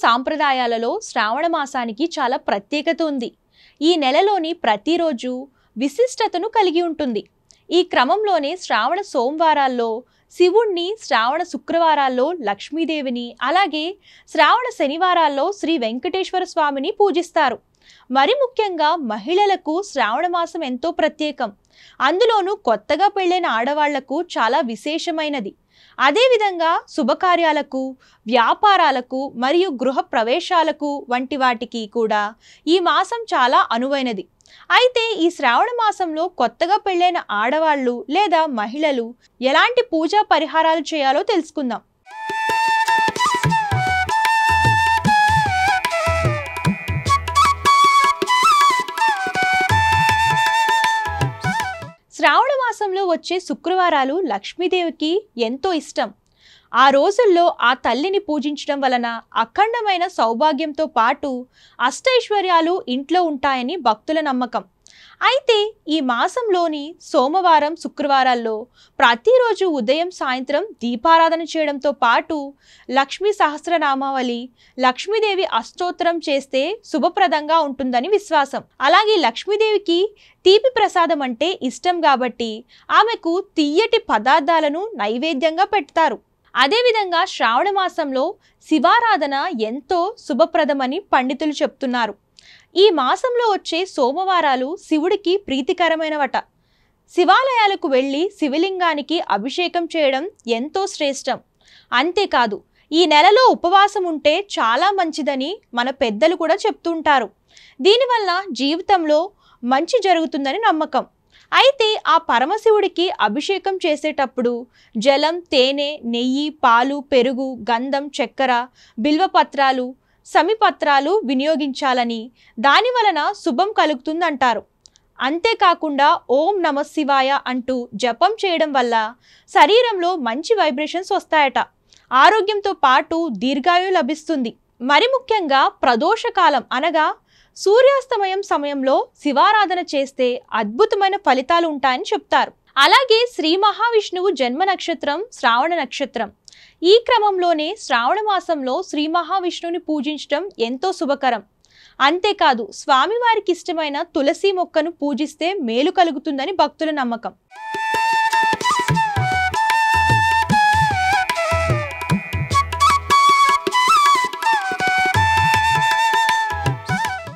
సాంప్రదాయాలలో శ్రావణ మాసానికి చాలా ప్రత్యేకత ఉంది. ఈ నెలలోని ప్రతిరోజు విశిష్టతను కలిగి ఉంటుంది. ఈ క్రమంలోనే శ్రావణ సోమవారాల్లో శివుణ్ణి, శ్రావణ శుక్రవారాల్లో లక్ష్మీదేవిని, అలాగే శ్రావణ శనివారాల్లో శ్రీ వెంకటేశ్వర స్వామిని పూజిస్తారు. మరి ముఖ్యంగా మహిళలకు శ్రావణ మాసం ఎంతో ప్రత్యేకం. అందులోనూ కొత్తగా పెళ్ళైన ఆడవాళ్లకు చాలా విశేషమైనది. అదేవిధంగా శుభకార్యాలకు, వ్యాపారాలకు మరియు గృహ ప్రవేశాలకు వంటి వాటికి కూడా ఈ మాసం చాలా అనువైనది. అయితే ఈ శ్రావణ మాసంలో కొత్తగా పెళ్ళైన ఆడవాళ్ళు లేదా మహిళలు ఎలాంటి పూజా పరిహారాలు చేయాలో తెలుసుకుందాం. శ్రావణ మాసంలో వచ్చే శుక్రవారాలు లక్ష్మీదేవికి ఎంతో ఇష్టం. ఆ రోజుల్లో ఆ తల్లిని పూజించడం వలన అఖండమైన సౌభాగ్యంతో పాటు అష్టైశ్వర్యాలు ఇంట్లో ఉంటాయని భక్తుల నమ్మకం. అయితే ఈ మాసంలోని సోమవారం, శుక్రవారాల్లో ప్రతిరోజు ఉదయం, సాయంత్రం దీపారాధన చేయడంతో పాటు లక్ష్మీ సహస్రనామావళి, లక్ష్మీదేవి అష్టోత్తరం చేస్తే శుభప్రదంగా ఉంటుందని విశ్వాసం. అలాగే లక్ష్మీదేవికి తీపి ప్రసాదం అంటే ఇష్టం కాబట్టి ఆమెకు తీయటి పదార్థాలను నైవేద్యంగా పెడతారు. అదేవిధంగా శ్రావణ మాసంలో శివారాధన ఎంతో శుభప్రదమని పండితులు చెప్తున్నారు. ఈ మాసంలో వచ్చే సోమవారాలు శివుడికి ప్రీతికరమైనవట. శివాలయాలకు వెళ్ళి శివలింగానికి అభిషేకం చేయడం ఎంతో శ్రేష్టం. అంతేకాదు, ఈ నెలలో ఉపవాసం ఉంటే చాలా మంచిదని మన పెద్దలు కూడా చెప్తుంటారు. దీనివల్ల జీవితంలో మంచి జరుగుతుందని నమ్మకం. అయితే ఆ పరమశివుడికి అభిషేకం చేసేటప్పుడు జలం, తేనె, నెయ్యి, పాలు, పెరుగు, గంధం, చక్కెర, బిల్వపత్రాలు, సమిపత్రాలు వినియోగించాలని, దాని వలన శుభం కలుగుతుందంటారు. అంతేకాకుండా ఓం నమ శివాయ అంటూ జపం చేయడం వల్ల శరీరంలో మంచి వైబ్రేషన్స్ వస్తాయట. ఆరోగ్యంతో పాటు దీర్ఘాయు లభిస్తుంది. మరి ముఖ్యంగా ప్రదోషకాలం అనగా సూర్యాస్తమయం సమయంలో శివారాధన చేస్తే అద్భుతమైన ఫలితాలు ఉంటాయని చెప్తారు. అలాగే శ్రీ మహావిష్ణువు జన్మ నక్షత్రం శ్రావణ నక్షత్రం. ఈ క్రమంలోనే శ్రావణ మాసంలో శ్రీ మహావిష్ణువుని పూజించడం ఎంతో శుభకరం. అంతేకాదు, స్వామివారికి ఇష్టమైన తులసి మొక్కను పూజిస్తే మేలు కలుగుతుందని భక్తుల నమ్మకం.